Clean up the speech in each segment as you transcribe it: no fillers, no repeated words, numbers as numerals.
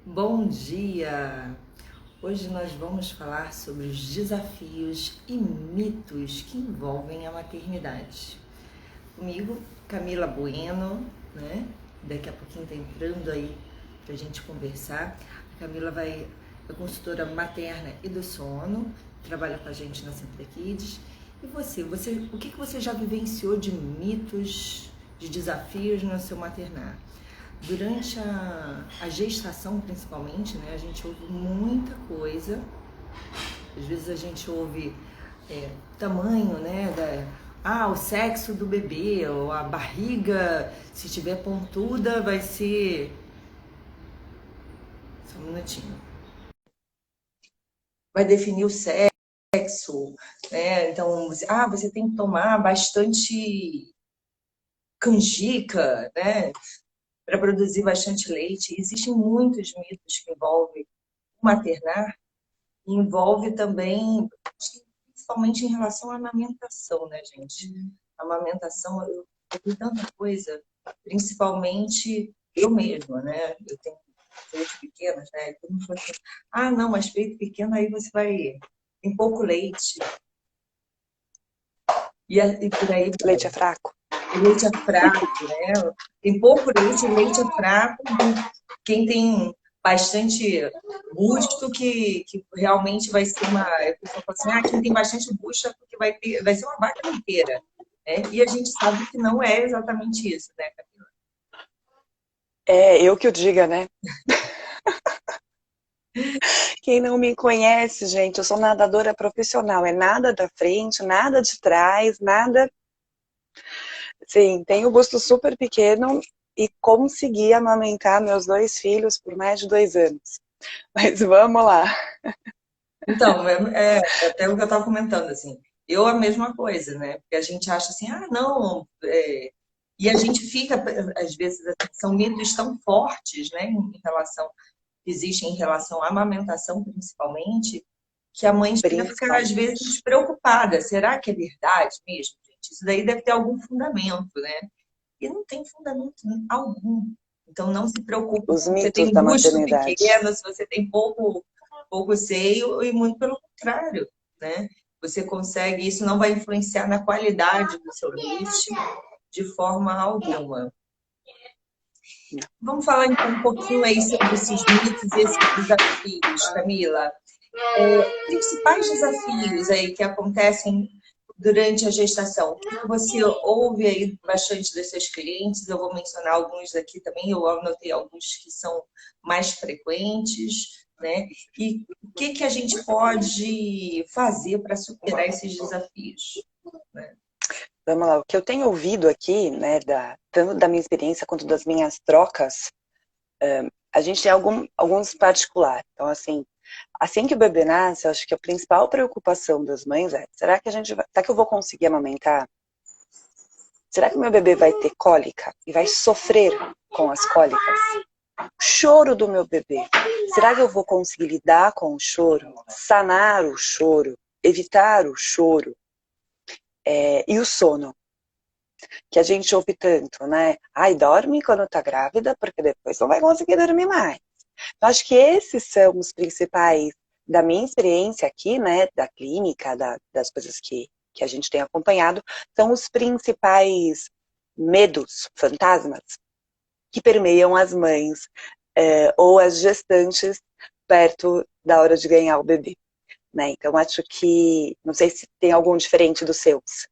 Bom dia! Hoje nós vamos falar sobre os desafios e mitos que envolvem a maternidade. Comigo, Camila Bueno, né? Daqui a pouquinho tá entrando aí pra gente conversar. A Camila é consultora materna e do sono, trabalha com a gente na Sempre Kids. E o que você já vivenciou de mitos, de desafios no seu maternar? Durante a gestação, principalmente, né, a gente ouve muita coisa. Às vezes a gente ouve tamanho, né, o sexo do bebê, ou a barriga, se tiver pontuda, vai ser... Só um minutinho. Vai definir o sexo, né? Então, você tem que tomar bastante canjica, né, para produzir bastante leite. Existem muitos mitos que envolvem o maternar. Envolve também, principalmente em relação à amamentação, né, gente? A amamentação, eu vi tanta coisa, principalmente eu mesma, né? Eu tenho filhos pequenos, né? Todo mundo fala assim, não, mas peito pequeno aí você vai... Tem pouco leite. E por aí vai. Leite é fraco? O leite é fraco, né? Tem pouco leite, o leite é fraco. Quem tem bastante busto que realmente vai ser uma... A pessoa fala assim, quem tem bastante busto é porque vai ser uma vaca inteira. Né? E a gente sabe que não é exatamente isso, né, Camila? É, eu que o diga, né? Quem não me conhece, gente, eu sou nadadora profissional. É nada da frente, nada de trás, nada... Sim, tenho o busto super pequeno e consegui amamentar meus 2 filhos por mais de 2 anos. Mas vamos lá. Então, é até o que eu estava comentando, assim, eu a mesma coisa, né? Porque a gente acha assim, não, e a gente fica, às vezes, assim, são mitos tão fortes, né, existem em relação à amamentação, principalmente, que a mãe chega a ficar, às vezes, Principalmente. preocupada. Será que é verdade mesmo, gente? Isso daí deve ter algum fundamento, né? E não tem fundamento algum. Então, não se preocupe Os se você mitos tem da busto maternidade. pequeno, se você tem pouco seio, e muito pelo contrário, né? Você consegue, isso não vai influenciar na qualidade do seu leite de forma alguma. Vamos falar então um pouquinho aí sobre esses mitos e esses desafios, Camila. Principais desafios aí que acontecem durante a gestação? O que você ouve aí bastante das seus clientes? Eu vou mencionar alguns aqui também, eu anotei alguns que são mais frequentes, né? E o que a gente pode fazer para superar esses desafios? Né? Vamos lá, o que eu tenho ouvido aqui, né, tanto da minha experiência quanto das minhas trocas, a gente tem alguns particulares. Então, assim que o bebê nasce, eu acho que a principal preocupação das mães é: será que eu vou conseguir amamentar? Será que meu bebê vai ter cólica e vai sofrer com as cólicas? O choro do meu bebê, será que eu vou conseguir lidar com o choro, sanar o choro, evitar o choro? E o sono, que a gente ouve tanto, né? Ai, dorme quando tá grávida, porque depois não vai conseguir dormir mais. Eu acho que esses são os principais, da minha experiência aqui, né, da clínica, das coisas que a gente tem acompanhado, são os principais medos, fantasmas, que permeiam as mães ou as gestantes perto da hora de ganhar o bebê. Né? Então, acho que, não sei se tem algum diferente dos seus.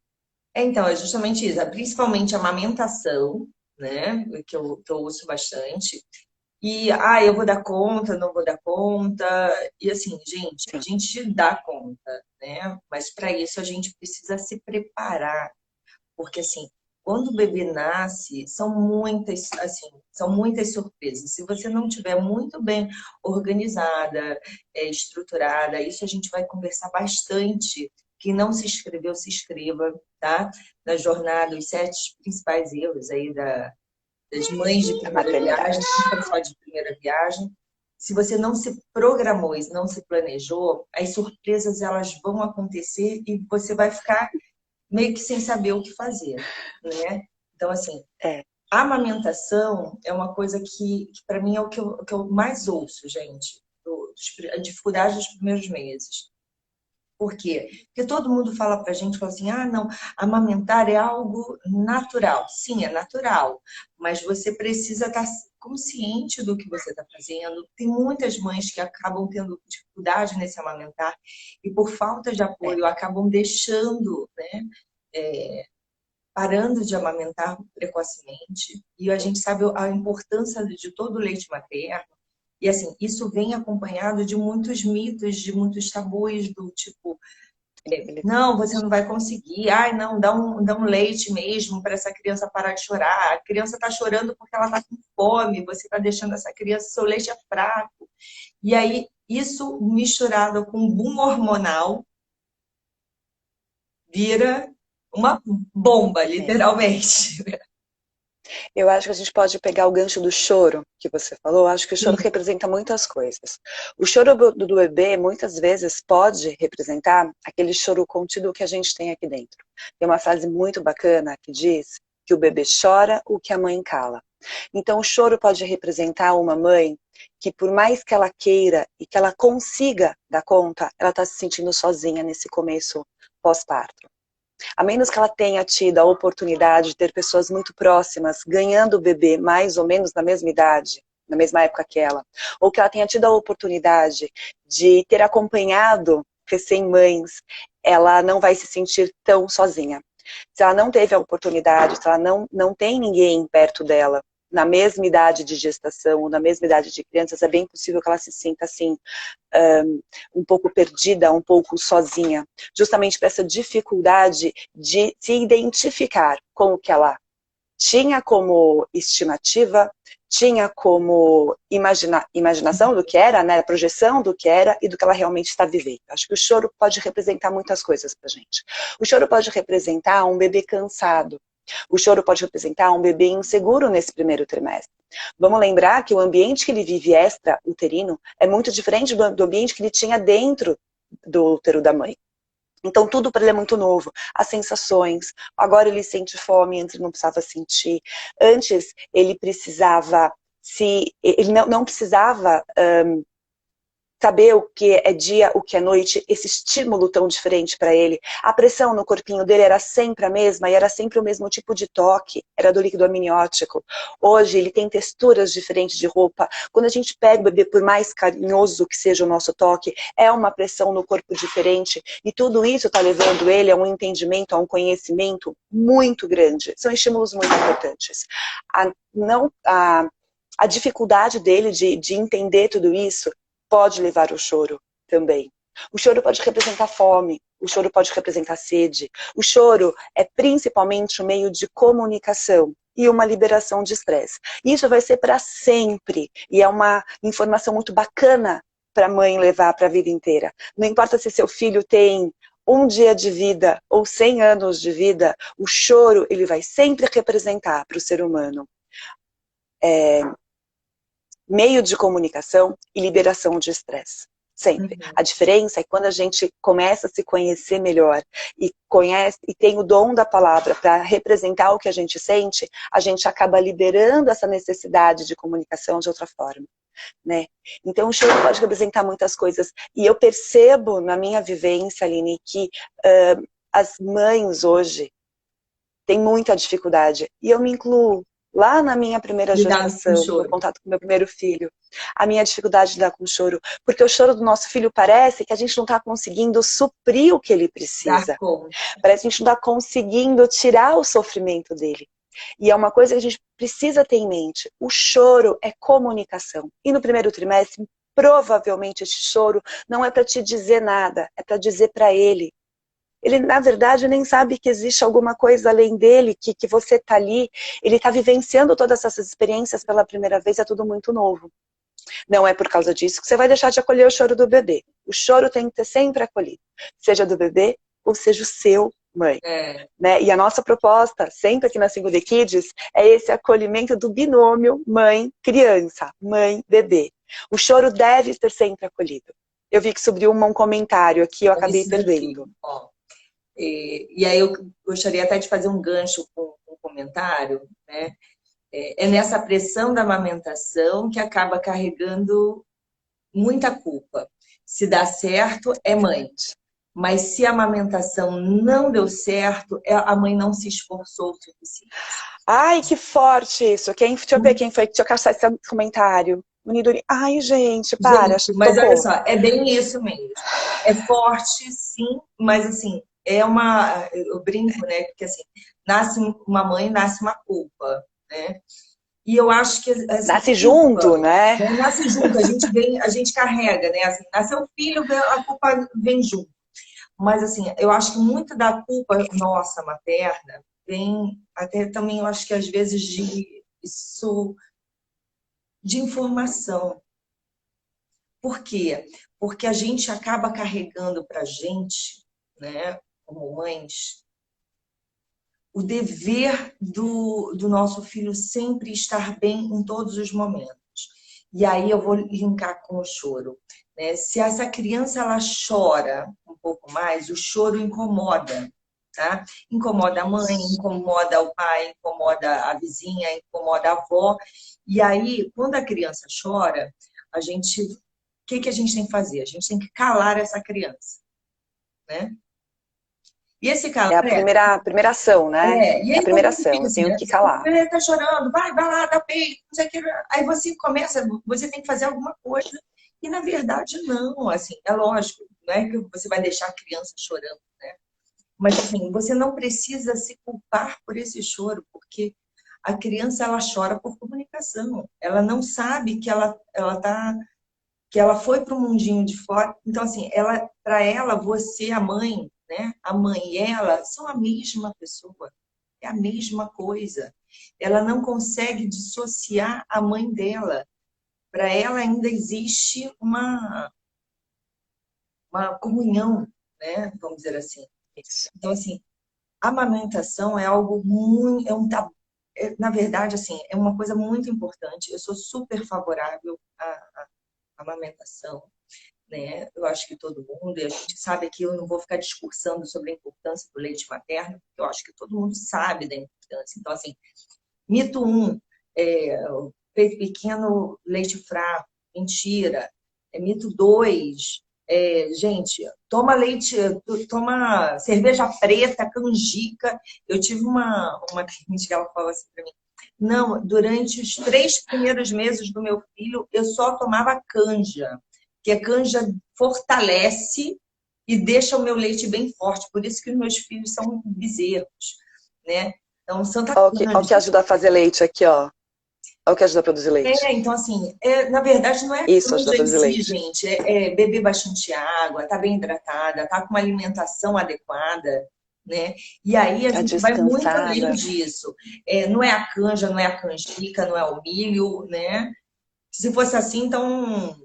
Então, é justamente isso, principalmente a amamentação, né? Que eu ouço bastante. E, eu vou dar conta, não vou dar conta. E assim, gente, a Sim. gente dá conta, né? Mas para isso a gente precisa se preparar, porque assim, quando o bebê nasce, são muitas surpresas. Se você não tiver muito bem organizada, estruturada, isso a gente vai conversar bastante. Quem não se inscreveu, se inscreva, tá? Na jornada, os 7 principais erros aí das mães de A primeira maternidade. viagem, não só de primeira viagem. Se você não se programou e não se planejou, as surpresas elas vão acontecer e você vai ficar meio que sem saber o que fazer, né? Então, assim, É. A amamentação é uma coisa que para mim é que eu mais ouço, gente. A dificuldade dos primeiros meses. Por quê? Porque todo mundo fala pra gente, fala assim, ah, não, amamentar é algo natural. Sim, é natural, mas você precisa estar consciente do que você está fazendo. Tem muitas mães que acabam tendo dificuldade nesse amamentar e por falta de É, apoio acabam deixando, né, parando de amamentar precocemente. E a gente sabe a importância de todo o leite materno. E assim, isso vem acompanhado de muitos mitos, de muitos tabus do tipo, não, você não vai conseguir. Ai, não, dá um leite mesmo para essa criança parar de chorar. A criança está chorando porque ela está com fome. Você está deixando essa criança, seu leite é fraco. E aí, isso misturado com um boom hormonal, vira uma bomba, é. literalmente. Eu acho que a gente pode pegar o gancho do choro que você falou. Eu acho que o choro Sim. representa muitas coisas. O choro do bebê, muitas vezes, pode representar aquele choro contido que a gente tem aqui dentro. Tem uma frase muito bacana que diz que o bebê chora o que a mãe cala. Então, o choro pode representar uma mãe que, por mais que ela queira e que ela consiga dar conta, ela está se sentindo sozinha nesse começo pós-parto. A menos que ela tenha tido a oportunidade de ter pessoas muito próximas ganhando o bebê mais ou menos na mesma idade, na mesma época que ela, ou que ela tenha tido a oportunidade de ter acompanhado recém-mães, ela não vai se sentir tão sozinha. Se ela não teve a oportunidade, se ela não tem ninguém perto dela, na mesma idade de gestação, ou na mesma idade de crianças, é bem possível que ela se sinta assim, um pouco perdida, um pouco sozinha, justamente por essa dificuldade de se identificar com o que ela tinha como estimativa, tinha como imaginação do que era, né, projeção do que era e do que ela realmente está vivendo. Acho que o choro pode representar muitas coisas para a gente. O choro pode representar um bebê cansado. O choro pode representar um bebê inseguro nesse primeiro trimestre. Vamos lembrar que o ambiente que ele vive extra-uterino é muito diferente do ambiente que ele tinha dentro do útero da mãe. Então tudo para ele é muito novo. As sensações, agora ele sente fome, antes ele não precisava sentir. Antes ele precisava ele não precisava saber o que é dia, o que é noite, esse estímulo tão diferente para ele. A pressão no corpinho dele era sempre a mesma e era sempre o mesmo tipo de toque, era do líquido amniótico. Hoje ele tem texturas diferentes de roupa. Quando a gente pega o bebê, por mais carinhoso que seja o nosso toque, é uma pressão no corpo diferente e tudo isso está levando ele a um entendimento, a um conhecimento muito grande. São estímulos muito importantes. A dificuldade dele de entender tudo isso pode levar ao choro também. O choro pode representar fome, o choro pode representar sede. O choro é principalmente um meio de comunicação e uma liberação de estresse. Isso vai ser para sempre e é uma informação muito bacana para a mãe levar para a vida inteira. Não importa se seu filho tem um dia de vida ou 100 anos de vida, o choro ele vai sempre representar para o ser humano meio de comunicação e liberação de estresse. Sempre. Uhum. A diferença é que quando a gente começa a se conhecer melhor e conhece e tem o dom da palavra para representar o que a gente sente, a gente acaba liberando essa necessidade de comunicação de outra forma. Né? Então o choro pode representar muitas coisas. E eu percebo na minha vivência, Aline, que as mães hoje têm muita dificuldade. E eu me incluo. Lá na minha primeira Lidar com o gestação, no choro. contato com meu primeiro filho, a minha dificuldade de lidar com o choro, porque o choro do nosso filho parece que a gente não está conseguindo suprir o que ele Dar precisa. conta. Parece que a gente não está conseguindo tirar o sofrimento dele. E é uma coisa que a gente precisa ter em mente. O choro é comunicação. E no primeiro trimestre, provavelmente esse choro não é para te dizer nada, é para dizer para ele. Ele, na verdade, nem sabe que existe alguma coisa além dele, que você está ali. Ele está vivenciando todas essas experiências pela primeira vez, é tudo muito novo. Não é por causa disso que você vai deixar de acolher o choro do bebê. O choro tem que ser sempre acolhido, seja do bebê ou seja o seu, mãe. É. Né? E a nossa proposta, sempre aqui na Single The Kids, é esse acolhimento do binômio mãe-criança, mãe-bebê. O choro deve ser sempre acolhido. Eu vi que subiu um comentário aqui, eu acabei Esse daqui, perdendo. ó. E aí eu gostaria até de fazer um gancho com um comentário, né? É nessa pressão da amamentação que acaba carregando muita culpa. Se dá certo, é mãe. Mas se a amamentação não deu certo, a mãe não se esforçou o suficiente. Ai, que forte isso. Deixa eu ver quem foi que tinha caçado esse comentário. Unidori. Ai, gente, para, Gente, mas olha tocou. só, é bem isso mesmo. É forte, sim, mas assim, eu brinco, né? Porque assim, nasce uma mãe, nasce uma culpa, né? E eu acho que essa Nasce junto, culpa, né? né, nasce junto, a gente carrega, né? Assim, nasceu filho, a culpa vem junto. Mas assim, eu acho que muito da culpa nossa materna vem até também, eu acho que às vezes de informação. Por quê? Porque a gente acaba carregando para a gente, né, como mães, o dever do nosso filho sempre estar bem em todos os momentos. E aí eu vou linkar com o choro, né? Se essa criança ela chora um pouco mais, o choro incomoda, tá? Incomoda a mãe, incomoda o pai, incomoda a vizinha, incomoda a avó. E aí, quando a criança chora, o que a gente tem que fazer? A gente tem que calar essa criança, né? E esse calar É a primeira ação, né? e É a aí primeira todo mundo ação, fica eu assim, tenho né? que O calar. bebê tá chorando, vai lá, dá peito, não sei o que. Aí você começa, você tem que fazer alguma coisa. E na verdade, não, assim, é lógico, não é que você vai deixar a criança chorando, né? Mas assim, você não precisa se culpar por esse choro, porque a criança ela chora por comunicação. Ela não sabe que que ela foi para o mundinho de fora. Então assim, para ela, você, a mãe, né? A mãe e ela são a mesma pessoa. É a mesma coisa. Ela não consegue dissociar a mãe dela. Para ela ainda existe uma comunhão, né? Vamos dizer assim. Isso. Então, assim, a amamentação é algo muito, na verdade, assim, é uma coisa muito importante. Eu sou super favorável à amamentação, né? Eu acho que todo mundo, e a gente sabe que eu não vou ficar discursando sobre a importância do leite materno, porque eu acho que todo mundo sabe da importância. Então, assim, mito 1, peito pequeno, leite fraco. Mentira. Mito 2, gente, toma leite, toma cerveja preta, canjica. Eu tive uma cliente que ela falou assim para mim, não, durante os 3 primeiros meses do meu filho, eu só tomava canja, que a canja fortalece e deixa o meu leite bem forte. Por isso que os meus filhos são bezerros, né? Então, Santa Olha o que Canja. ajuda a fazer leite aqui, ó. Olha o que ajuda a produzir leite. Então, assim, na verdade, não é a Isso ajuda a canja em produzir si, leite. gente. É beber bastante água, tá bem hidratada, tá com uma alimentação adequada, né? E aí a Tá gente vai muito além descansada. disso. Não é a canja, não é a canjica, não é o milho, né? Se fosse assim, então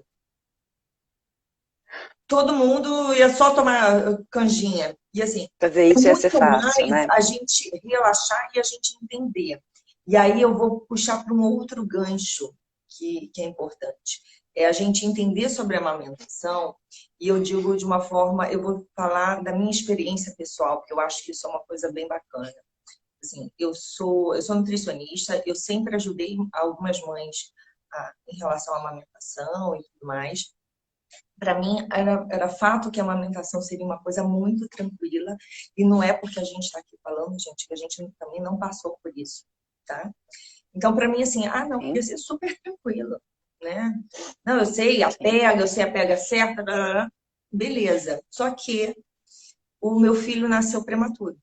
todo mundo ia só tomar canjinha. E assim, Fazer é isso ia ser muito fácil, mais né? a gente relaxar e a gente entender. E aí eu vou puxar para um outro gancho que é importante. É a gente entender sobre a amamentação, e eu digo de uma forma, eu vou falar da minha experiência pessoal, porque eu acho que isso é uma coisa bem bacana. Assim, eu sou nutricionista, eu sempre ajudei algumas mães em relação à amamentação e tudo mais. Para mim, era fato que a amamentação seria uma coisa muito tranquila, e não é porque a gente está aqui falando, gente, que a gente também não passou por isso, tá? Então, para mim, assim, não, Sim, ia ser super tranquilo, né? Não, sim. eu sei a pega certa, blá, blá, blá. Beleza. Só que o meu filho nasceu prematuro.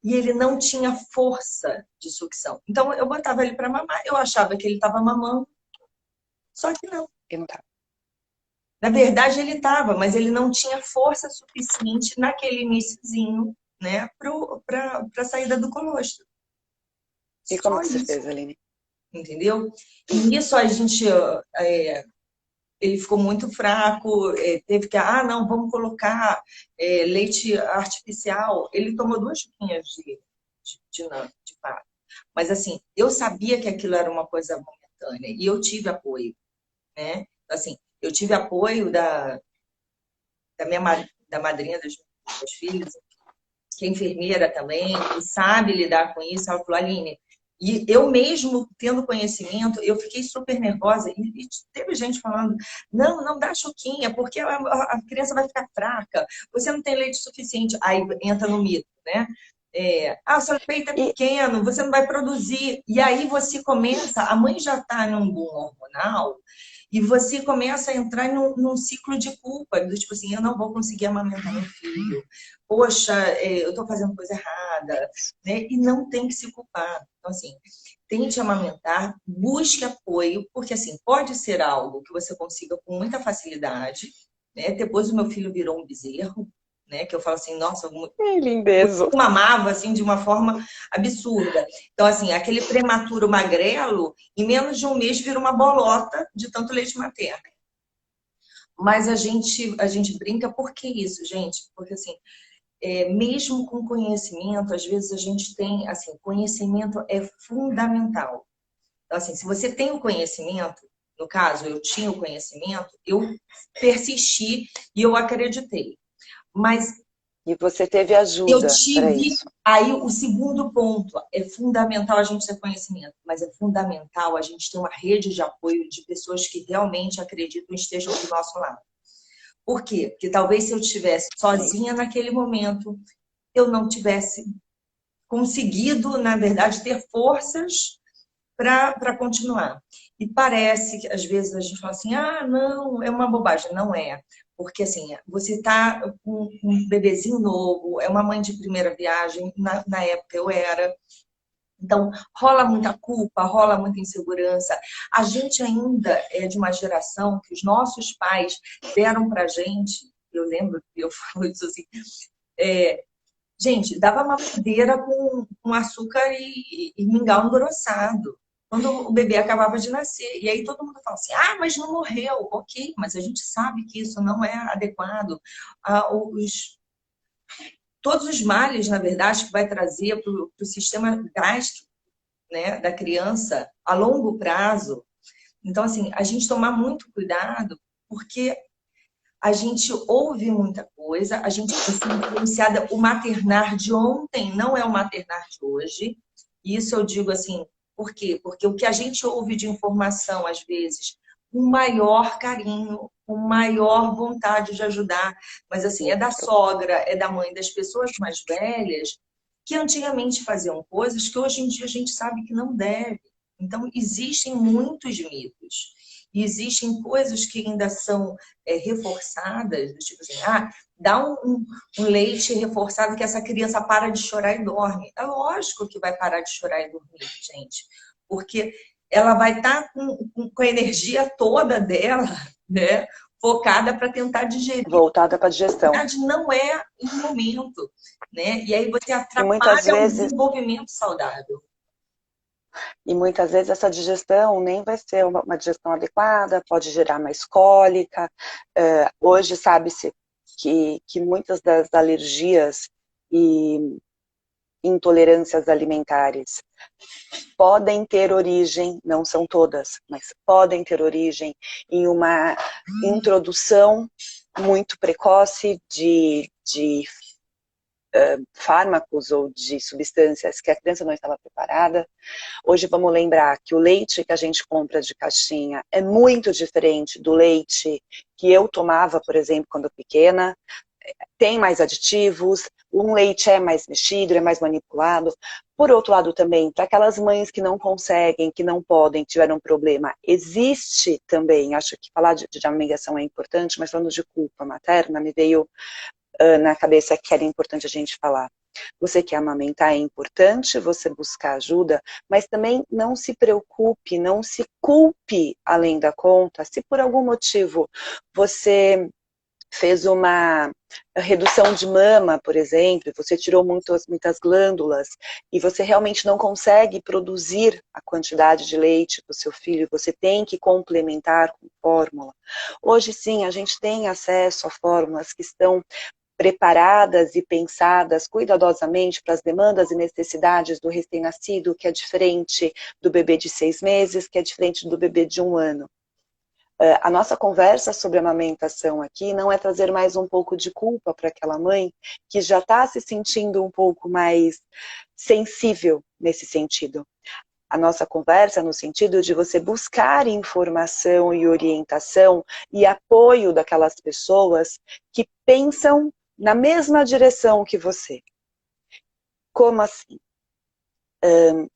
E ele não tinha força de sucção. Então, eu botava ele para mamar, eu achava que ele estava mamando, só que não. Eu não tava. Na verdade, ele estava, mas ele não tinha força suficiente naquele iniciozinho, né, para a saída do colostro. E como Só que você isso, fez, Aline? entendeu? E nisso a gente, ele ficou muito fraco, teve que, não, vamos colocar leite artificial. Ele tomou 2 xícaras de fato. Mas assim, eu sabia que aquilo era uma coisa momentânea e eu tive apoio, né? Assim, eu tive apoio da madrinha das filhas, que é enfermeira também, e sabe lidar com isso, ela falou, Aline, e eu mesmo tendo conhecimento, eu fiquei super nervosa, e teve gente falando, não, não dá choquinha, porque a criança vai ficar fraca, você não tem leite suficiente, aí entra no mito, né? O seu peito é E, pequeno, você não vai produzir. E aí você começa, a mãe já está num boom hormonal, e você começa a entrar num ciclo de culpa, do tipo assim, eu não vou conseguir amamentar meu filho, poxa, eu estou fazendo coisa errada, né? E não tem que se culpar. Então, assim, tente amamentar, busque apoio, porque assim, pode ser algo que você consiga com muita facilidade, né? Depois o meu filho virou um bezerro, né? Que eu falo assim, nossa, lindezo. mamava assim de uma forma absurda. Então, assim, aquele prematuro magrelo, em menos de um mês vira uma bolota de tanto leite materno. Mas a gente brinca, por que isso, gente? Porque assim, mesmo com conhecimento, às vezes a gente tem, assim, conhecimento é fundamental. Então, assim, se você tem o conhecimento, no caso, eu tinha o conhecimento, eu persisti e eu acreditei. Mas E você teve eu ajuda para tive. isso. Aí, o segundo ponto, é fundamental a gente ter conhecimento, mas é fundamental a gente ter uma rede de apoio de pessoas que realmente acreditam e estejam do nosso lado. Por quê? Porque talvez se eu estivesse sozinha naquele momento, eu não tivesse conseguido, na verdade, ter forças para continuar. E parece que às vezes a gente fala assim, ah, não, é uma bobagem. Não é. Porque assim, você está com um bebezinho novo, é uma mãe de primeira viagem, na época eu era. Então, rola muita culpa, rola muita insegurança. A gente ainda é de uma geração que os nossos pais deram pra gente, eu lembro que eu falo isso assim, gente, dava mamadeira com açúcar e mingau engrossado. Quando o bebê acabava de nascer. E aí todo mundo fala assim, ah, mas não morreu. Ok, mas a gente sabe que isso não é adequado. Todos os males, na verdade, que vai trazer para o sistema gástrico, né, da criança a longo prazo. Então, assim, a gente tomar muito cuidado, porque a gente ouve muita coisa, a gente vai ser influenciada. O maternar de ontem não é o maternar de hoje. Isso eu digo assim, por quê? Porque o que a gente ouve de informação, às vezes, com maior carinho, com maior vontade de ajudar, mas assim, é da sogra, é da mãe, das pessoas mais velhas, que antigamente faziam coisas que hoje em dia a gente sabe que não deve. Então, existem muitos mitos. E existem coisas que ainda são reforçadas, do tipo assim, dá um leite reforçado que essa criança para de chorar e dorme. É lógico que vai parar de chorar e dormir, gente, porque ela vai estar com a energia toda dela, né, focada para tentar digerir. Voltada para a Na digestão. verdade, não é o momento, né? E aí você E muitas atrapalha o vezes desenvolvimento saudável. E muitas vezes essa digestão nem vai ser uma digestão adequada, pode gerar mais cólica. Hoje sabe-se que muitas das alergias e intolerâncias alimentares podem ter origem, não são todas, mas podem ter origem em uma introdução muito precoce de fármacos ou de substâncias que a criança não estava preparada. Hoje vamos lembrar que o leite que a gente compra de caixinha é muito diferente do leite que eu tomava, por exemplo, quando pequena. Tem mais aditivos, um leite é mais mexido, é mais manipulado. Por outro lado também, para aquelas mães que não conseguem, que não podem, tiveram um problema, existe também, acho que falar de amamentação é importante, mas falando de culpa materna, me veio na cabeça que era importante a gente falar. Você quer amamentar, é importante você buscar ajuda, mas também não se preocupe, não se culpe além da conta. Se por algum motivo você fez uma redução de mama, por exemplo, você tirou muitas glândulas e você realmente não consegue produzir a quantidade de leite para o seu filho, você tem que complementar com fórmula. Hoje sim, a gente tem acesso a fórmulas que estão preparadas e pensadas cuidadosamente para as demandas e necessidades do recém-nascido, que é diferente do bebê de 6 meses, que é diferente do bebê de 1 ano. A nossa conversa sobre amamentação aqui não é trazer mais um pouco de culpa para aquela mãe que já está se sentindo um pouco mais sensível nesse sentido. A nossa conversa no sentido de você buscar informação e orientação e apoio daquelas pessoas que pensam na mesma direção que você. Como assim?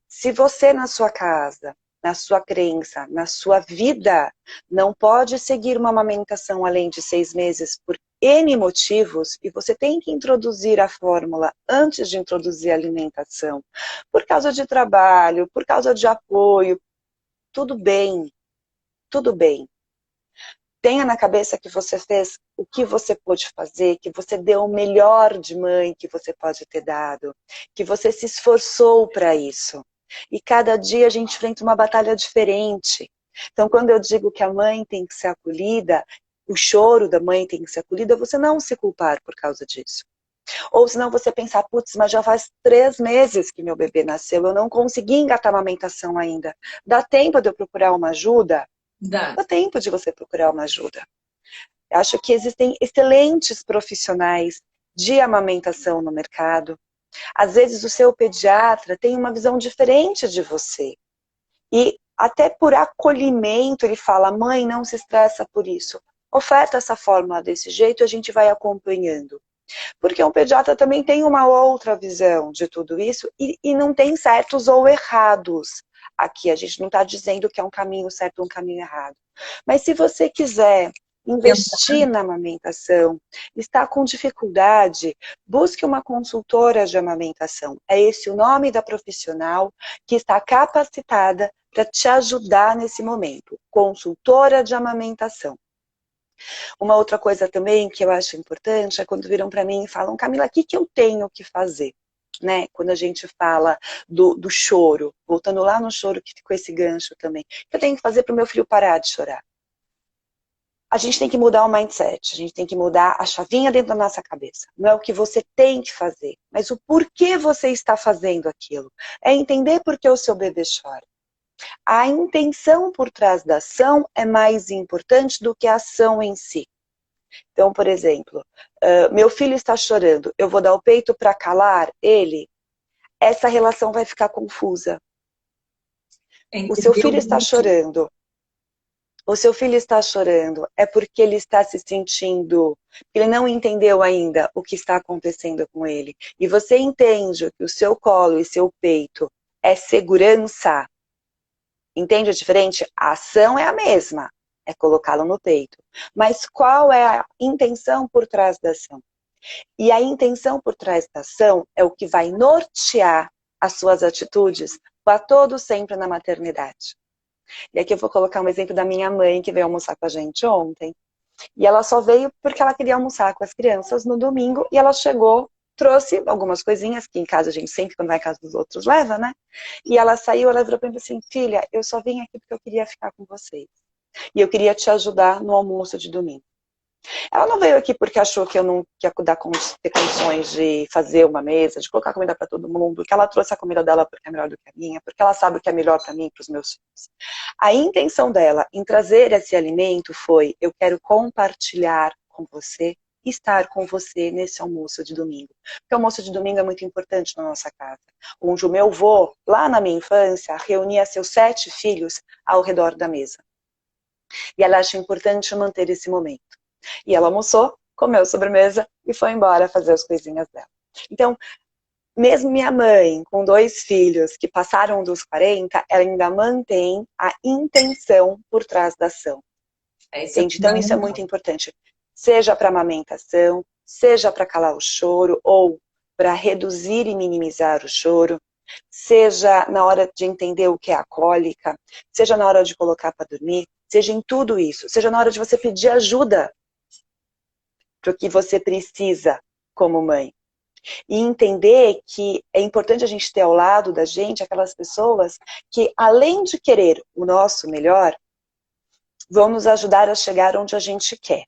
Se você na sua casa, na sua crença, na sua vida, não pode seguir uma amamentação além de 6 meses por N motivos, e você tem que introduzir a fórmula antes de introduzir a alimentação, por causa de trabalho, por causa de apoio, tudo bem, tudo bem. Tenha na cabeça que você fez o que você pôde fazer, que você deu o melhor de mãe que você pode ter dado, que você se esforçou para isso. E cada dia a gente enfrenta uma batalha diferente. Então, quando eu digo que a mãe tem que ser acolhida, o choro da mãe tem que ser acolhida, você não se culpar por causa disso. Ou senão você pensar, putz, mas já faz 3 meses que meu bebê nasceu, eu não consegui engatar a amamentação ainda. Dá tempo de eu procurar uma ajuda? Dá. Dá tempo de você procurar uma ajuda. Eu acho que existem excelentes profissionais de amamentação no mercado. Às vezes o seu pediatra tem uma visão diferente de você. E até por acolhimento ele fala, mãe, não se estressa por isso. Oferta essa fórmula desse jeito e a gente vai acompanhando. Porque um pediatra também tem uma outra visão de tudo isso e não tem certos ou errados. Aqui a gente não está dizendo que é um caminho certo ou um caminho errado. Mas se você quiser investir na amamentação, está com dificuldade, busque uma consultora de amamentação. É esse o nome da profissional que está capacitada para te ajudar nesse momento. Consultora de amamentação. Uma outra coisa também que eu acho importante é quando viram para mim e falam, Camila, o que eu tenho que fazer? Né? Quando a gente fala do choro, voltando lá no choro que ficou esse gancho também, o que eu tenho que fazer para o meu filho parar de chorar? A gente tem que mudar o mindset, a gente tem que mudar a chavinha dentro da nossa cabeça. Não é o que você tem que fazer, mas o porquê você está fazendo aquilo. É entender por que o seu bebê chora. A intenção por trás da ação é mais importante do que a ação em si. Então, por exemplo, meu filho está chorando, eu vou dar o peito para calar ele? Essa relação vai ficar confusa. O seu filho está chorando. O seu filho está chorando é porque ele está se sentindo, ele não entendeu ainda o que está acontecendo com ele. E você entende que o seu colo e seu peito é segurança. Entende a diferença? A ação é a mesma, é colocá-lo no peito. Mas qual é a intenção por trás da ação? E a intenção por trás da ação é o que vai nortear as suas atitudes para todo sempre na maternidade. E aqui eu vou colocar um exemplo da minha mãe, que veio almoçar com a gente ontem. E ela só veio porque ela queria almoçar com as crianças no domingo, e ela chegou, trouxe algumas coisinhas, que em casa a gente sempre, quando vai em casa dos outros, leva, né? E ela saiu, ela virou para mim assim, filha, eu só vim aqui porque eu queria ficar com vocês. E eu queria te ajudar no almoço de domingo. Ela não veio aqui porque achou que eu não ia ter condições de fazer uma mesa, de colocar comida para todo mundo, que ela trouxe a comida dela porque é melhor do que a minha, porque ela sabe o que é melhor para mim e para os meus filhos. A intenção dela em trazer esse alimento foi, eu quero compartilhar com você, estar com você nesse almoço de domingo. Porque o almoço de domingo é muito importante na nossa casa, onde o meu avô, lá na minha infância, reunia seus 7 filhos ao redor da mesa. E ela acha importante manter esse momento. E ela almoçou, comeu sobremesa e foi embora fazer as coisinhas dela. Então, mesmo minha mãe, com 2 filhos que passaram dos 40, ela ainda mantém a intenção por trás da ação. Entende? Então, isso é muito importante. Seja para amamentação, seja para calar o choro ou para reduzir e minimizar o choro, seja na hora de entender o que é a cólica, seja na hora de colocar para dormir, seja em tudo isso, seja na hora de você pedir ajuda para o que você precisa como mãe. E entender que é importante a gente ter ao lado da gente aquelas pessoas que, além de querer o nosso melhor, vão nos ajudar a chegar onde a gente quer.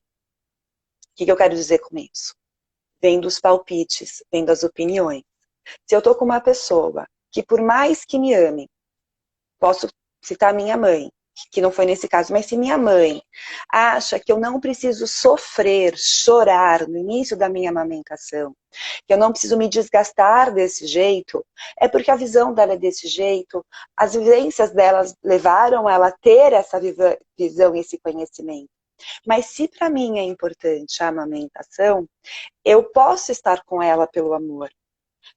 O que eu quero dizer com isso? Vem dos palpites, vem das opiniões. Se eu estou com uma pessoa que, por mais que me ame, posso citar minha mãe, que não foi nesse caso, mas se minha mãe acha que eu não preciso sofrer, chorar no início da minha amamentação, que eu não preciso me desgastar desse jeito, é porque a visão dela é desse jeito, as vivências delas levaram ela a ter essa visão e esse conhecimento. Mas se para mim é importante a amamentação, eu posso estar com ela pelo amor,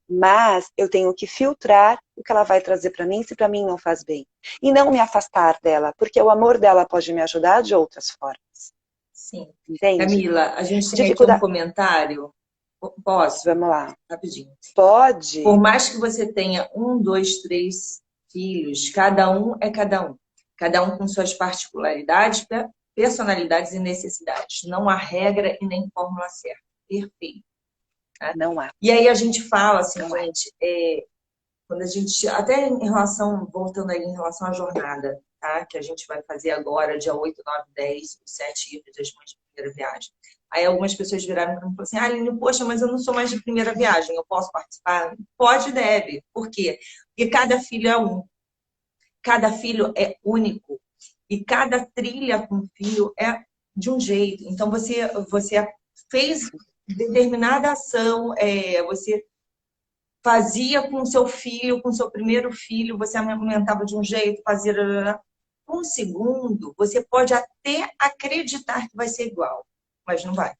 mas eu tenho que filtrar o que ela vai trazer para mim se para mim não faz bem. E não me afastar dela, porque o amor dela pode me ajudar de outras formas. Sim. Entende? Camila, a gente tem aqui um Dificuldade. comentário. Posso? Vamos lá. Rapidinho. Pode. Por mais que você tenha 1, 2, 3 filhos, cada um é cada um. Cada um com suas particularidades, personalidades e necessidades. Não há regra e nem fórmula certa. Perfeito. Tá? Não há. E aí a gente fala assim, Não há. gente, quando a gente, até em relação, voltando aí em relação à jornada, tá? Que a gente vai fazer agora, dia 8, 9, 10, os 7 Ilhas das Mães de Primeira Viagem. Aí algumas pessoas viraram para mim e falaram assim, Aline, poxa, mas eu não sou mais de primeira viagem, eu posso participar? Pode e deve. Por quê? Porque cada filho é um. Cada filho é único. E cada trilha com filho é de um jeito. Então, você fez determinada ação, você fazia com o seu filho, com o seu primeiro filho, você amamentava de um jeito, fazia... Com o segundo, você pode até acreditar que vai ser igual, mas não vai.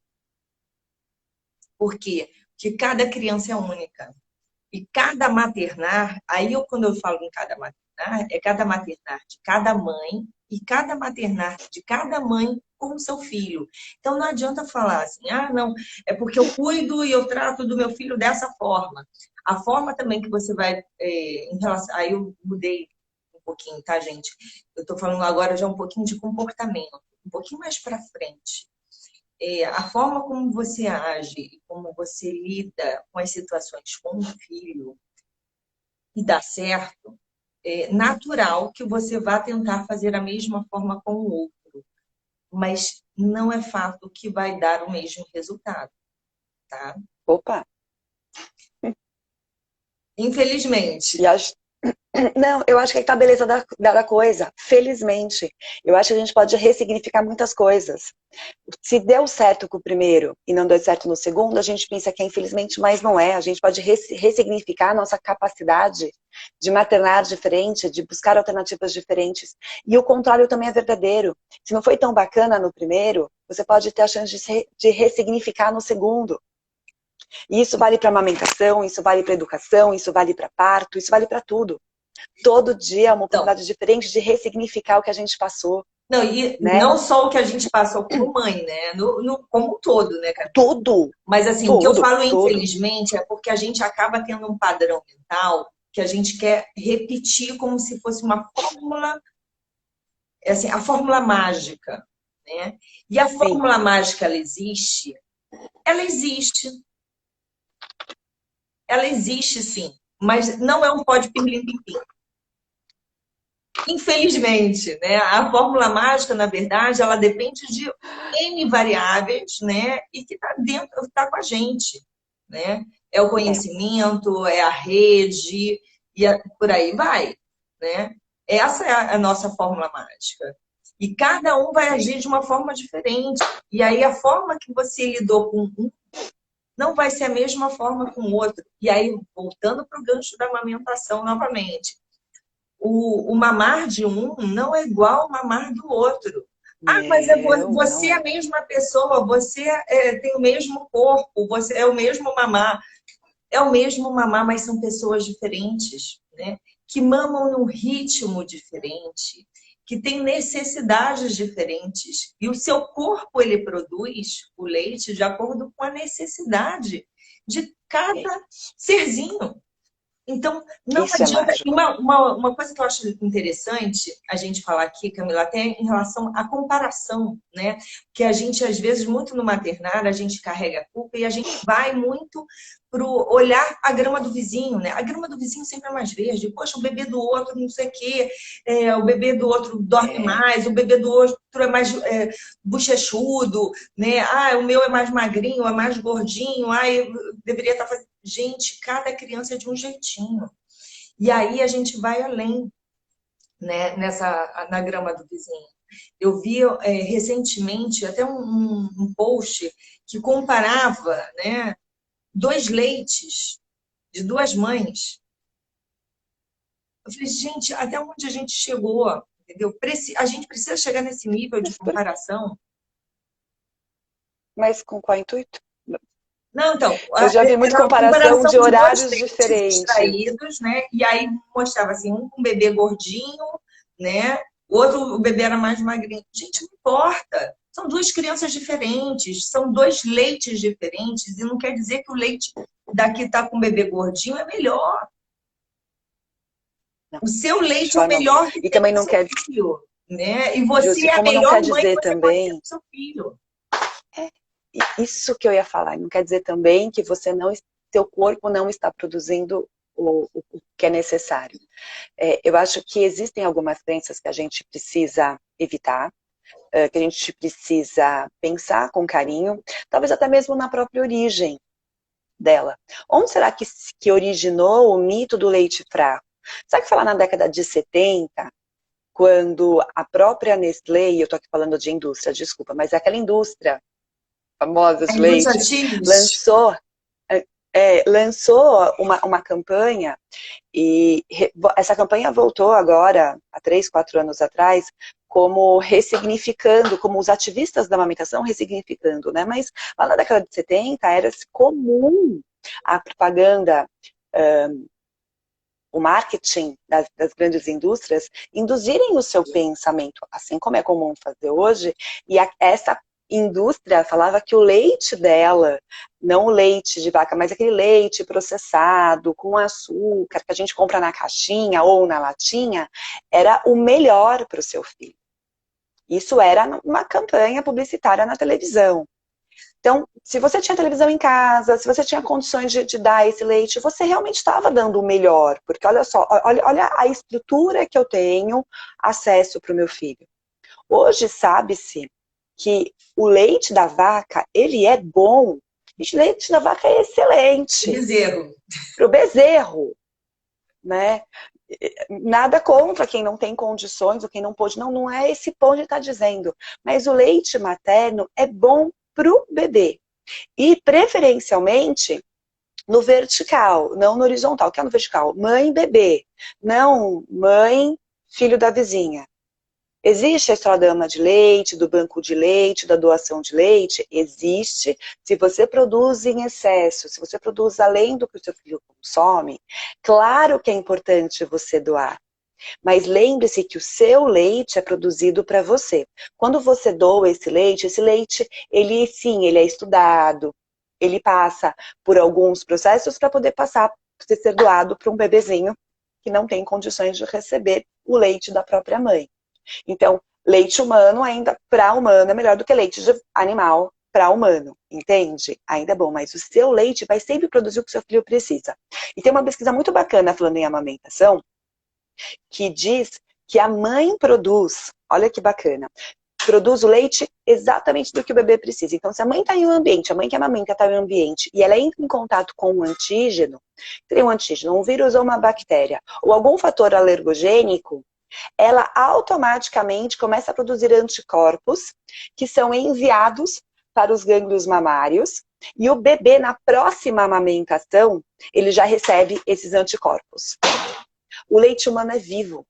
Por quê? Porque cada criança é única. E cada maternar, quando eu falo em cada maternar, é cada maternar de cada mãe e cada maternar de cada mãe com o seu filho. Então não adianta falar assim, não, é porque eu cuido e eu trato do meu filho dessa forma. A forma também que você vai, em relação... Aí eu mudei um pouquinho, tá, gente? Eu tô falando agora já um pouquinho de comportamento, um pouquinho mais para frente. A forma como você age, como você lida com as situações com o filho e dá certo, é natural que você vá tentar fazer a mesma forma com o outro, mas não é fato que vai dar o mesmo resultado, tá? Opa! Infelizmente. E acho... Não, eu acho que está a beleza da coisa. Felizmente. Eu acho que a gente pode ressignificar muitas coisas. Se deu certo com o primeiro e não deu certo no segundo, a gente pensa que é infelizmente, mas não é. A gente pode ressignificar a nossa capacidade de maternar diferente, de buscar alternativas diferentes. E o contrário também é verdadeiro. Se não foi tão bacana no primeiro, você pode ter a chance de ressignificar no segundo. E isso vale para amamentação, isso vale para educação, isso vale para parto, isso vale para tudo. Todo dia é uma oportunidade diferente de ressignificar o que a gente passou. Não, e né? não só o que a gente passou como mãe, né? Como um todo, né, Camila? Tudo. Mas assim, tudo, o que eu falo, tudo. infelizmente, é porque a gente acaba tendo um padrão mental que a gente quer repetir como se fosse uma fórmula, assim, a fórmula mágica, né? E a Sim. fórmula mágica, ela existe? Ela existe. Ela existe, sim. Mas não é um pó de pirlim-pim-pim. Infelizmente, né? A fórmula mágica, na verdade, ela depende de N variáveis, né? E que está dentro, está com a gente, né? É o conhecimento, é a rede, e por aí vai, né? Essa é a nossa fórmula mágica. E cada um vai agir de uma forma diferente. E aí a forma que você lidou com um não vai ser a mesma forma com o outro. E aí, voltando para o gancho da amamentação novamente, o mamar de um não é igual ao mamar do outro. Mas você é a mesma pessoa, você tem o mesmo corpo, você é o mesmo mamar. É o mesmo mamar, mas são pessoas diferentes, né? Que mamam num ritmo diferente, que têm necessidades diferentes. E o seu corpo, ele produz o leite de acordo com a necessidade de cada serzinho. Então, não adianta. Uma coisa que eu acho interessante a gente falar aqui, Camila, até em relação à comparação, né? Que a gente, às vezes, muito no maternar, a gente carrega a culpa e a gente vai muito para olhar a grama do vizinho, né? A grama do vizinho sempre é mais verde. Poxa, o bebê do outro não sei o quê, o bebê do outro dorme mais, o bebê do outro é mais bochechudo, né? O meu é mais magrinho, é mais gordinho, eu deveria estar fazendo. Gente, cada criança é de um jeitinho. E aí a gente vai além. né, na grama do vizinho. Eu vi recentemente até um post que comparava, né, dois leites de duas mães. Eu falei, gente, até onde a gente chegou? Entendeu? A gente precisa chegar nesse nível de comparação. Mas com qual intuito? Não, então, Eu já vi muita era uma comparação comparação de de dois horários leites diferentes. extraídos, né? E aí mostrava assim, um com um bebê gordinho, né? O outro, o bebê era mais magrinho. Gente, não importa. São duas crianças diferentes, são dois leites diferentes, e não quer dizer que o leite da que está com o bebê gordinho é melhor. Não, O seu de leite é o forma alguma. melhor que E tem também para o não seu quer, filho, né? E você Jussi, é a como não melhor quer mãe que dizer você pode ter também, para o seu filho. é isso que eu ia falar, não quer dizer também que você não, seu corpo não está produzindo o que é necessário. Eu acho que existem algumas crenças que a gente precisa evitar, que a gente precisa pensar com carinho, talvez até mesmo na própria origem dela. Onde será que originou o mito do leite fraco? Sabe que falar na década de 70, quando a própria Nestlé, e eu estou aqui falando de indústria, desculpa, mas aquela indústria famosa A de indústria leite X, lançou, lançou uma campanha e essa campanha voltou agora, há 3, 4 anos atrás, como ressignificando, como os ativistas da amamentação ressignificando, né? Mas lá na década de 70 era comum a propaganda, o marketing das grandes indústrias induzirem o seu pensamento, assim como é comum fazer hoje, e essa indústria falava que o leite dela, não o leite de vaca, mas aquele leite processado, com açúcar, que a gente compra na caixinha ou na latinha, era o melhor para o seu filho. Isso era uma campanha publicitária na televisão. Então, se você tinha televisão em casa, se você tinha condições de dar esse leite, você realmente estava dando o melhor. Porque olha só, olha a estrutura que eu tenho acesso para o meu filho. Hoje sabe-se que o leite da vaca, ele é bom. O leite da vaca é excelente bezerro. para o bezerro, né? Nada contra quem não tem condições ou quem não pôde. Não, não é esse ponto que está dizendo. Mas o leite materno é bom para o bebê. E, preferencialmente, no vertical, não no horizontal. O que é no vertical? Mãe, bebê. Não mãe, filho da vizinha. Existe a história da ama de leite, do banco de leite, da doação de leite? Existe. Se você produz em excesso, se você produz além do que o seu filho consome, claro que é importante você doar. Mas lembre-se que o seu leite é produzido para você. Quando você doa esse leite, ele sim, ele é estudado, ele passa por alguns processos para poder ser doado para um bebezinho que não tem condições de receber o leite da própria mãe. Então, leite humano ainda para humano é melhor do que leite de animal para humano, entende? Ainda é bom, mas o seu leite vai sempre produzir o que o seu filho precisa. E tem uma pesquisa muito bacana falando em amamentação, que diz que a mãe produz, olha que bacana, produz o leite exatamente do que o bebê precisa. Então, se a mãe está em um ambiente, a mãe que amamenta está em um ambiente, e ela entra em contato com um antígeno, tem um antígeno, um vírus ou uma bactéria, ou algum fator alergogênico, ela automaticamente começa a produzir anticorpos que são enviados para os gânglios mamários, e o bebê, na próxima amamentação, ele já recebe esses anticorpos. O leite humano é vivo.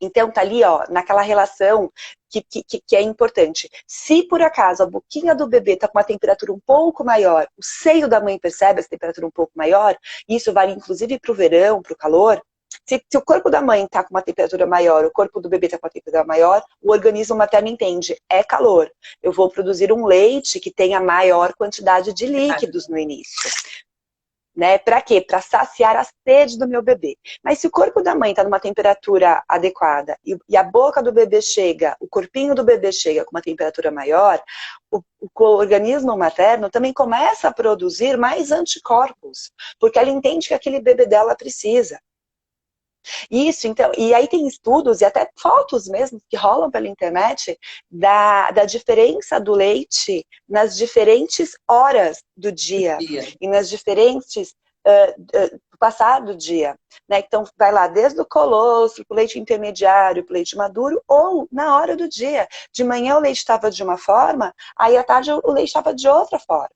Então tá ali, ó, naquela relação que é importante. Se por acaso a boquinha do bebê tá com uma temperatura um pouco maior, o seio da mãe percebe essa temperatura um pouco maior, e isso vale inclusive para o verão, para o calor. Se o corpo da mãe tá com uma temperatura maior, o corpo do bebê tá com uma temperatura maior, o organismo materno entende, é calor. Eu vou produzir um leite que tenha maior quantidade de líquidos no início. Né? Para quê? Para saciar a sede do meu bebê. Mas se o corpo da mãe está numa temperatura adequada e a boca do bebê chega, o corpinho do bebê chega com uma temperatura maior, o organismo materno também começa a produzir mais anticorpos, porque ela entende que aquele bebê dela precisa. Isso, então, e aí tem estudos e até fotos mesmo que rolam pela internet da diferença do leite nas diferentes horas do dia e nas diferentes passar do dia, né? Então, vai lá desde o colostro, para o leite intermediário, para o leite maduro, ou na hora do dia. De manhã o leite estava de uma forma, aí à tarde o leite estava de outra forma.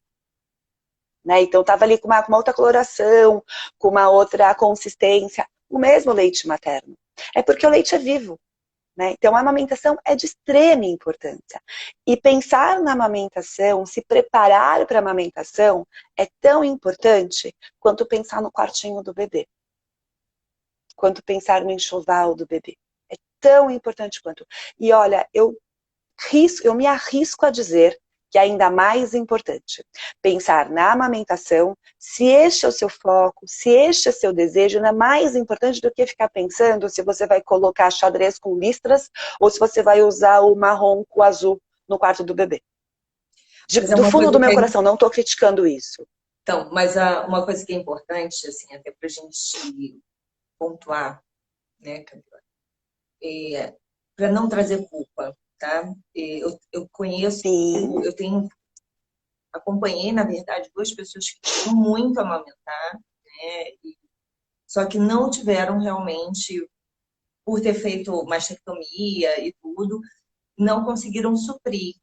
Né? Então, estava ali com uma outra coloração, com uma outra consistência. O mesmo leite materno. É porque o leite é vivo. Né? Então, a amamentação é de extrema importância. E pensar na amamentação, se preparar para a amamentação, é tão importante quanto pensar no quartinho do bebê. Quanto pensar no enxoval do bebê. É tão importante quanto. E olha, eu me arrisco a dizer que é ainda mais importante pensar na amamentação, se este é o seu foco, se este é seu desejo, não é mais importante do que ficar pensando se você vai colocar xadrez com listras ou se você vai usar o marrom com o azul no quarto do bebê. Do fundo do meu coração, não estou criticando isso. Então, mas uma coisa que é importante, assim, até para a gente pontuar, né, Camila, para não trazer culpa, tá? Eu conheço, Sim. acompanhei, na verdade, 2 pessoas que queriam muito amamentar, né? Só que não tiveram realmente, por ter feito mastectomia e tudo, não conseguiram suprir.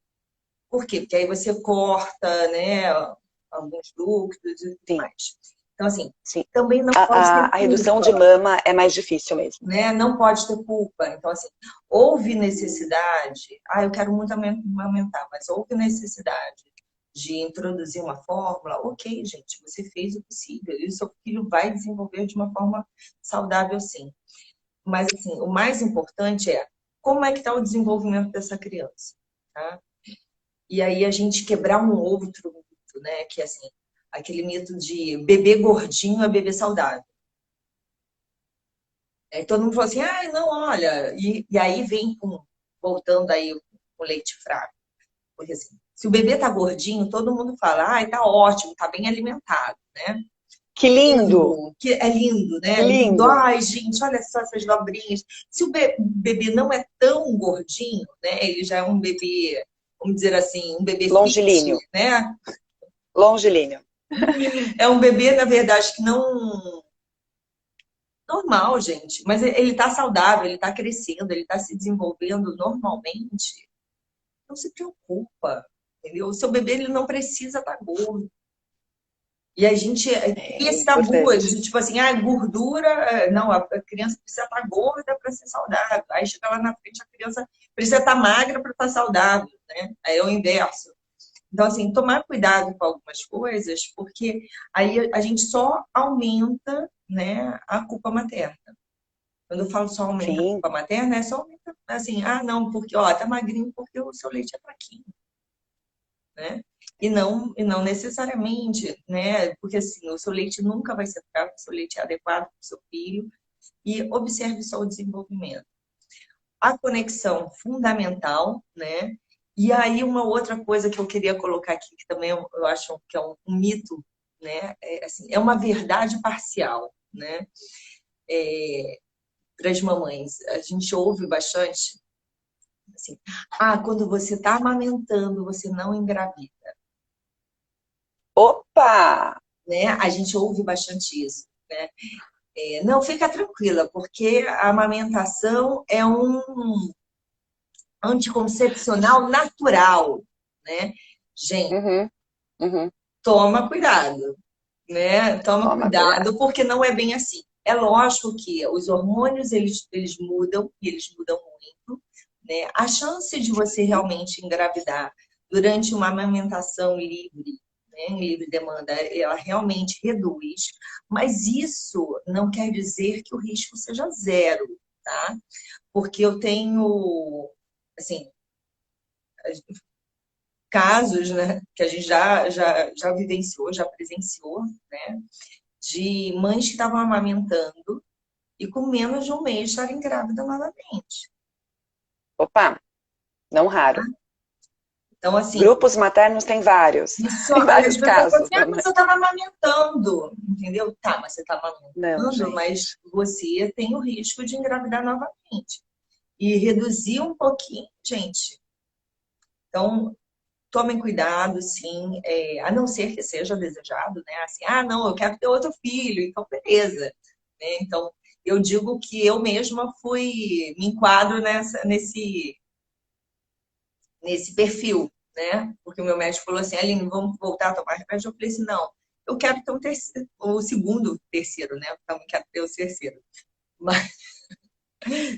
Por quê? Porque aí você corta, né, alguns ductos e tudo mais. Então, assim, Sim. também não pode ter A redução de mama é mais difícil mesmo. né? Não pode ter culpa. Então, assim, houve necessidade, eu quero muito amamentar, mas houve necessidade de introduzir uma fórmula, ok, gente, você fez o possível e o seu filho vai desenvolver de uma forma saudável, sim. Mas, assim, o mais importante é como é que está o desenvolvimento dessa criança, tá? E aí a gente quebrar um outro mito, né? Que é, assim, aquele mito de bebê gordinho é bebê saudável. Todo mundo falou assim, não, olha, e aí vem voltando aí com leite fraco. Porque assim, se o bebê tá gordinho, todo mundo fala, tá ótimo, tá bem alimentado, né? Que lindo! Que é lindo, né? Lindo! Ai, gente, olha só essas dobrinhas. Se o bebê não é tão gordinho, né? Ele já é um bebê, vamos dizer assim, um bebê Longilíneo. fit, né? Longilíneo. É um bebê, na verdade, que não normal, gente. Mas ele tá saudável, ele tá crescendo, ele tá se desenvolvendo normalmente. Não se preocupa, entendeu? O seu bebê, ele não precisa estar gordo. E a gente cria esse tabu de tipo assim, gordura, não, a criança precisa estar gorda para ser saudável. Aí chega lá na frente, a criança precisa estar magra para estar saudável, né? Aí é o inverso. Então, assim, tomar cuidado com algumas coisas, porque aí a gente só aumenta, né, a culpa materna. Quando eu falo só aumenta a culpa materna, é só aumenta, assim, não, porque, tá magrinho porque o seu leite é fraquinho, né? E não necessariamente, né? Porque, assim, o seu leite nunca vai ser fraco, o seu leite é adequado para o seu filho. E observe só o desenvolvimento. A conexão fundamental, né? E aí, uma outra coisa que eu queria colocar aqui, que também eu acho que é um mito, né? É uma verdade parcial, né? Para as mamães. A gente ouve bastante, assim, quando você está amamentando, você não engravida. Opa! Né? A gente ouve bastante isso, né? Não, fica tranquila, porque a amamentação é um anticoncepcional natural, né? Gente, toma cuidado, né? Toma cuidado, porque não é bem assim. É lógico que os hormônios, eles mudam, e eles mudam muito, né? A chance de você realmente engravidar durante uma amamentação livre, né, em livre demanda, ela realmente reduz, mas isso não quer dizer que o risco seja zero, tá? Porque eu tenho, assim, casos, né, que a gente já vivenciou, já presenciou, né, de mães que estavam amamentando e com menos de um mês estarem grávidas novamente. Opa, não raro. Então, assim... Grupos maternos tem vários. Tem vários casos. Mas eu estava amamentando, entendeu? Tá, mas você está amamentando, Não, mas você tem o risco de engravidar novamente. E reduzir um pouquinho, gente. Então, tomem cuidado, sim, a não ser que seja desejado, né? Assim, ah, não, eu quero ter outro filho, então beleza. Né? Então, eu digo que eu mesma me enquadro nesse perfil, né? Porque o meu médico falou assim, Aline, vamos voltar a tomar remédio? Eu falei assim, não, eu quero ter um terceiro, o segundo, terceiro, né? Eu também quero ter o terceiro. Mas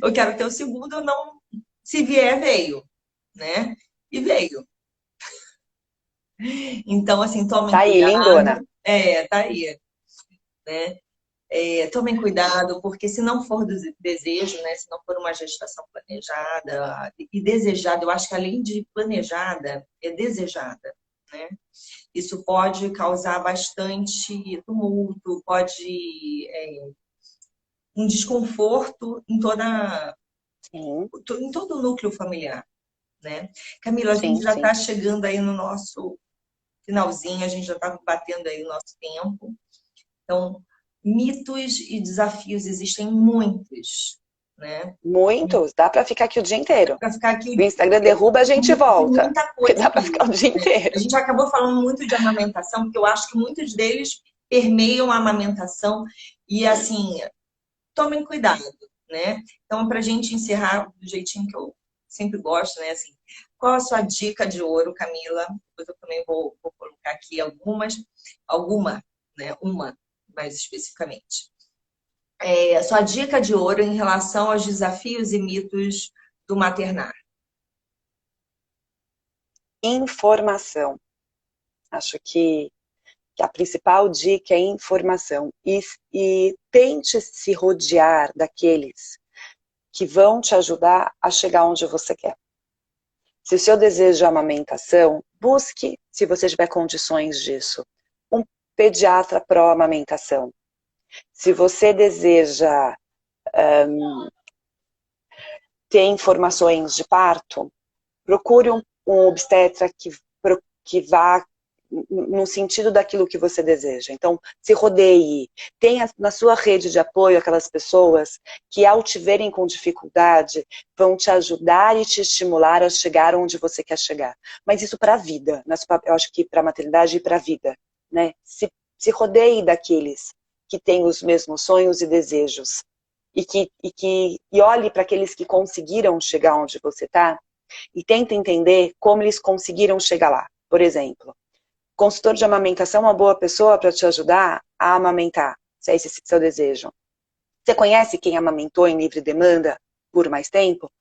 eu quero ter o segundo, eu não, se vier, veio, né? E veio. Então, assim, tomem Tá aí, lindona. cuidado. Tá aí, né? Tomem cuidado, porque se não for do desejo, né? Se não for uma gestação planejada, e desejada, eu acho que além de planejada, é desejada, né? Isso pode causar bastante tumulto, pode um desconforto Sim, em todo o núcleo familiar, né? Camila, a gente sim, já sim. está chegando aí no nosso finalzinho, a gente já está batendo aí o nosso tempo. Então, mitos e desafios existem muitos, né? Muitos. Dá para ficar aqui o dia inteiro. Para ficar aqui, O Instagram derruba, a gente tem volta. muita Porque coisa dá para aí, ficar o dia né? A inteiro. gente acabou falando muito de amamentação, porque eu acho que muitos deles permeiam a amamentação e, assim, tomem cuidado, né? Então, para a gente encerrar do jeitinho que eu sempre gosto, né? Assim, qual a sua dica de ouro, Camila? Depois eu também vou colocar aqui alguma, né? Uma mais especificamente. Sua dica de ouro em relação aos desafios e mitos do maternar. Informação. Acho que a principal dica é informação. E tente se rodear daqueles que vão te ajudar a chegar onde você quer. Se o seu desejo é amamentação, busque, se você tiver condições disso, um pediatra pró-amamentação. Se você deseja ter informações de parto, procure um obstetra que vá no sentido daquilo que você deseja. Então, se rodeie, tenha na sua rede de apoio aquelas pessoas que, ao te verem com dificuldade, vão te ajudar e te estimular a chegar onde você quer chegar. Mas isso para a vida, eu acho que para a maternidade e para a vida, né? Se rodeie daqueles que têm os mesmos sonhos e desejos e olhe para aqueles que conseguiram chegar onde você está e tenta entender como eles conseguiram chegar lá. Por exemplo, consultor de amamentação é uma boa pessoa para te ajudar a amamentar, se é esse seu desejo. Você conhece quem amamentou em livre demanda por mais tempo?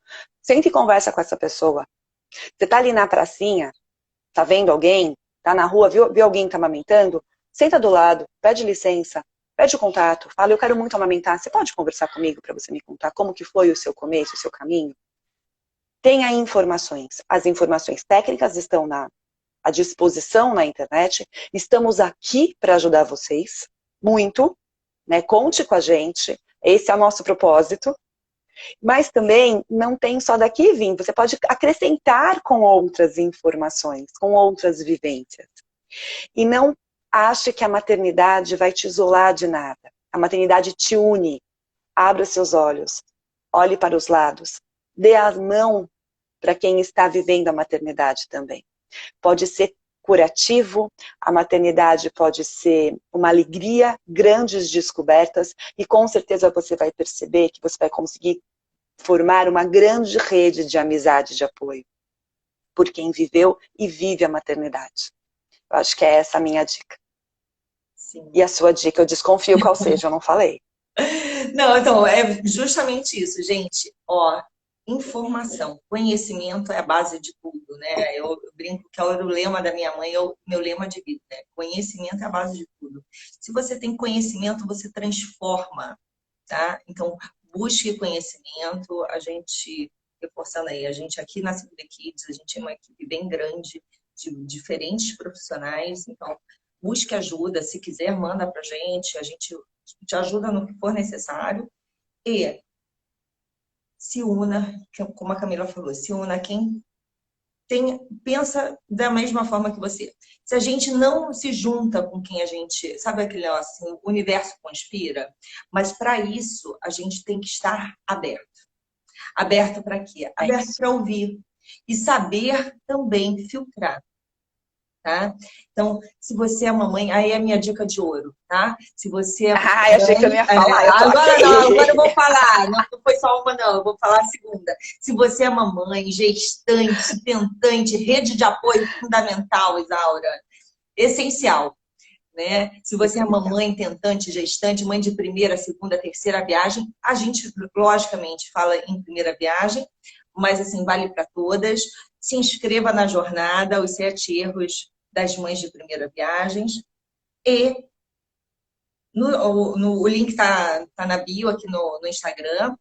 Senta e conversa com essa pessoa. Você está ali na pracinha, está vendo alguém, está na rua, viu alguém que está amamentando? Senta do lado, pede licença, pede o contato, fala, eu quero muito amamentar, você pode conversar comigo para você me contar como que foi o seu começo, o seu caminho? Tenha informações. As informações técnicas estão à disposição na internet. Estamos aqui para ajudar vocês, muito, né? Conte com a gente, esse é o nosso propósito. Mas também não tem só daqui vir, você pode acrescentar com outras informações, com outras vivências. E não ache que a maternidade vai te isolar de nada. A maternidade te une. Abra seus olhos, olhe para os lados, dê a mão para quem está vivendo a maternidade também. Pode ser curativo, a maternidade pode ser uma alegria, grandes descobertas, e com certeza você vai perceber que você vai conseguir formar uma grande rede de amizade e de apoio por quem viveu e vive a maternidade. Eu acho que é essa a minha dica. Sim. E a sua dica, eu desconfio qual seja, eu não falei. Não, então, é justamente isso, gente. Ó, informação, conhecimento é a base de tudo, né? Eu brinco que é o lema da minha mãe, é o meu lema de vida, né? Conhecimento é a base de tudo. Se você tem conhecimento, você transforma, tá? Então, busque conhecimento, a gente, reforçando aí, a gente aqui na Segunda Kids, a gente é uma equipe bem grande, de diferentes profissionais, então, busque ajuda, se quiser, manda pra gente, a gente te ajuda no que for necessário e se una, como a Camila falou, se una a quem pensa da mesma forma que você. Se a gente não se junta com quem a gente, sabe aquele assim, o universo conspira, mas para isso a gente tem que estar aberto. Aberto para quê? Aberto para ouvir e saber também filtrar. tá? Então, se você é mamãe, aí é a minha dica de ouro, tá? Se você é Ah, eu achei que eu não mãe, ia falar, eu tô agora aqui. não, agora eu vou falar, não foi só uma não, eu vou falar a segunda. Se você é mamãe, gestante, tentante, rede de apoio fundamental, Isaura, essencial, né? Se você é Essencial. mamãe, tentante, gestante, mãe de primeira, segunda, terceira viagem, a gente, logicamente, fala em primeira viagem, mas, assim, vale para todas. Se inscreva na jornada, os 7 erros das mães de primeira viagens. E o link tá na bio aqui no Instagram.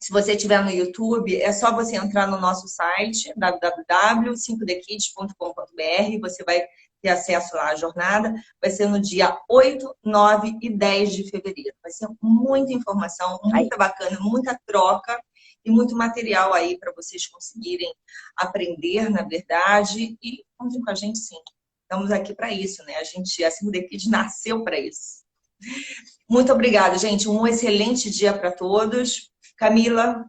Se você estiver no YouTube, é só você entrar no nosso site, www.5thekids.com.br. Você vai ter acesso lá à jornada. Vai ser no dia 8, 9 e 10 de fevereiro. Vai ser muita informação, Ai, muita bacana, muita troca e muito material aí para vocês conseguirem aprender, na verdade. E contem com a gente, sim. Estamos aqui para isso, né? A 5 The Kids nasceu para isso. Muito obrigada, gente. Um excelente dia para todos. Camila,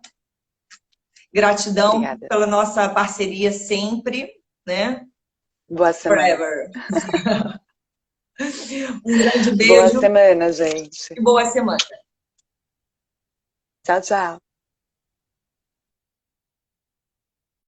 gratidão obrigada. pela nossa parceria sempre, né? Boa semana. Forever. Um grande Boa beijo semana, gente. e boa semana. Tchau, tchau.